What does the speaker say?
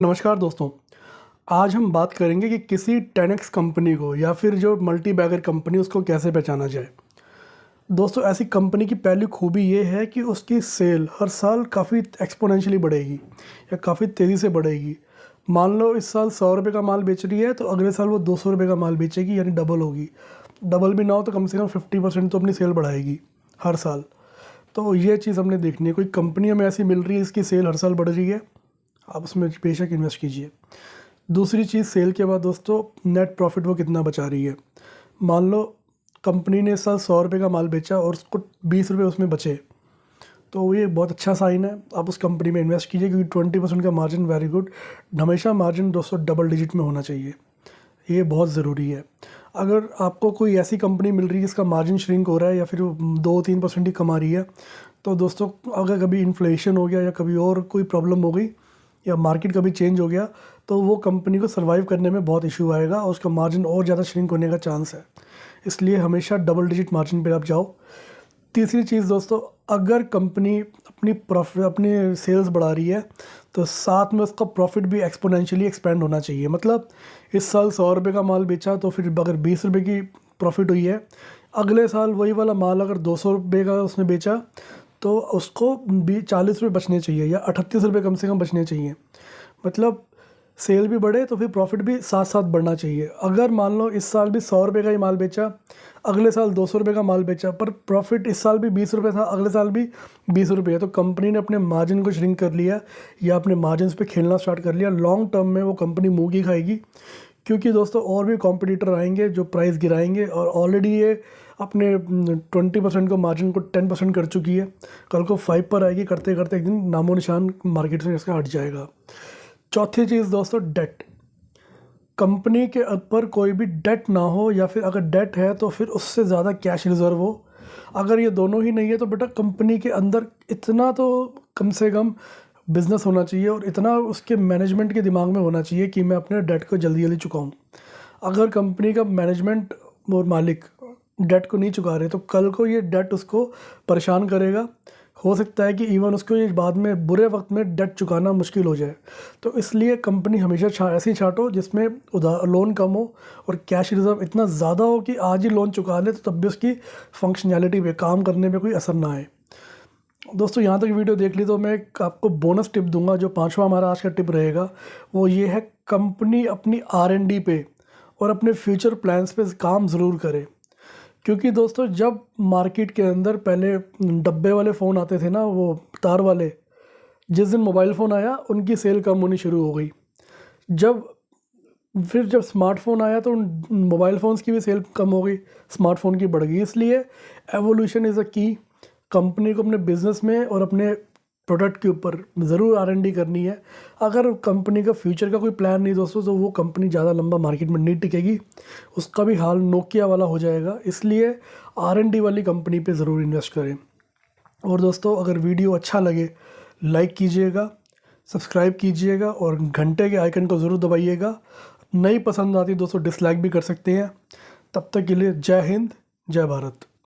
नमस्कार दोस्तों। आज हम बात करेंगे कि किसी 10x कंपनी को या फिर जो मल्टी बैगर कंपनी उसको कैसे पहचाना जाए। दोस्तों, ऐसी कंपनी की पहली खूबी ये है कि उसकी सेल हर साल काफ़ी एक्सपोनेंशियली बढ़ेगी या काफ़ी तेज़ी से बढ़ेगी। मान लो इस साल 100 रुपये का माल बेच रही है तो अगले साल वो 200 रुपये का माल बेचेगी, यानी डबल होगी। डबल भी ना हो तो कम से कम 50% तो अपनी सेल बढ़ाएगी हर साल। तो ये चीज़ हमने देखनी है। कोई कंपनी हमें ऐसी मिल रही है इसकी सेल हर साल बढ़ रही है, आप उसमें बेशक इन्वेस्ट कीजिए। दूसरी चीज़, सेल के बाद दोस्तों नेट प्रॉफिट वो कितना बचा रही है। मान लो कंपनी ने इस साल 100 रुपये का माल बेचा और उसको 20 रुपये उसमें बचे, तो ये बहुत अच्छा साइन है। आप उस कंपनी में इन्वेस्ट कीजिए क्योंकि 20% का मार्जिन वेरी गुड। हमेशा मार्जिन दोस्तों डबल डिजिट में होना चाहिए, ये बहुत ज़रूरी है। अगर आपको कोई ऐसी कंपनी मिल रही है जिसका मार्जिन श्रिंक हो रहा है या फिर 2-3% ही कमा रही है, तो दोस्तों अगर कभी इन्फ्लेशन हो गया या कभी और कोई प्रॉब्लम हो गई या मार्केट कभी चेंज हो गया तो वो कंपनी को सर्वाइव करने में बहुत इशू आएगा और उसका मार्जिन और ज़्यादा श्रिंक होने का चांस है। इसलिए हमेशा डबल डिजिट मार्जिन पे आप जाओ। तीसरी चीज़ दोस्तों, अगर कंपनी अपनी सेल्स बढ़ा रही है तो साथ में उसका प्रॉफिट भी एक्सपोनेंशियली एक्सपेंड होना चाहिए। मतलब इस साल 100 रुपये का माल बेचा तो फिर अगर 20 रुपये की प्रॉफिट हुई है, अगले साल वही वाला माल अगर 200 रुपये का उसने बेचा तो उसको भी 40 रुपये बचने चाहिए या 38 रुपये कम से कम बचने चाहिए। मतलब सेल भी बढ़े तो फिर प्रॉफिट भी साथ साथ बढ़ना चाहिए। अगर मान लो इस साल भी 100 रुपये का ही माल बेचा, अगले साल 200 रुपये का माल बेचा, पर प्रॉफिट इस साल भी 20 रुपये था, अगले साल भी 20 रुपये है, तो कंपनी ने अपने मार्जिन को श्रिंक कर लिया या अपने मार्जिन पे खेलना स्टार्ट कर लिया। लॉन्ग टर्म में वो कंपनी मुँह की खाएगी, क्योंकि दोस्तों और भी कॉम्पिटिटर आएंगे जो प्राइस गिराएंगे और ऑलरेडी ये अपने 20% को मार्जिन को 10% कर चुकी है। कल को 5 पर आएगी, करते करते एक दिन नामो निशान मार्केट से इसका हट जाएगा। चौथी चीज़ दोस्तों, डेट। कंपनी के ऊपर कोई भी डेट ना हो, या फिर अगर डेट है तो फिर उससे ज़्यादा कैश रिजर्व हो। अगर ये दोनों ही नहीं है तो बेटा कंपनी के अंदर इतना तो कम से कम बिज़नेस होना चाहिए और इतना उसके मैनेजमेंट के दिमाग में होना चाहिए कि मैं अपने डेट को जल्दी जल्दी चुकाऊँ। अगर कंपनी का मैनेजमेंट और मालिक डेट को नहीं चुका रहे तो कल को ये डेट उसको परेशान करेगा। हो सकता है कि इवन उसको ये बाद में बुरे वक्त में डेट चुकाना मुश्किल हो जाए। तो इसलिए कंपनी हमेशा ऐसी छांटो जिसमें लोन कम हो और कैश रिजर्व इतना ज़्यादा हो कि आज ही लोन चुका ले तो तब भी उसकी फंक्शनैलिटी पे, काम करने में कोई असर ना आए। दोस्तों, यहाँ तक वीडियो देख ली तो मैं आपको बोनस टिप दूंगा। जो पांचवा हमारा आज का टिप रहेगा वो ये है, कंपनी अपनी R&D पे और अपने फ्यूचर प्लान्स पे काम ज़रूर करे। क्योंकि दोस्तों जब मार्केट के अंदर पहले डब्बे वाले फ़ोन आते थे ना, वो तार वाले, जिस दिन मोबाइल फ़ोन आया उनकी सेल कम होनी शुरू हो गई। जब स्मार्टफ़ोन आया तो मोबाइल फ़ोन्स की भी सेल कम हो गई, स्मार्टफ़ोन की बढ़ गई। इसलिए एवोल्यूशन इज़ अ की। कंपनी को अपने बिज़नेस में और अपने प्रोडक्ट के ऊपर ज़रूर R&D करनी है। अगर कंपनी का फ्यूचर का कोई प्लान नहीं दोस्तों तो वो कंपनी ज़्यादा लंबा मार्केट में नहीं टिकेगी, उसका भी हाल नोकिया वाला हो जाएगा। इसलिए R&D वाली कंपनी पे ज़रूर इन्वेस्ट करें। और दोस्तों, अगर वीडियो अच्छा लगे लाइक कीजिएगा, सब्सक्राइब कीजिएगा और घंटे के आइकन को ज़रूर दबाइएगा। नहीं पसंद आती दोस्तों डिसलाइक भी कर सकते हैं। तब तक के लिए जय हिंद, जय भारत।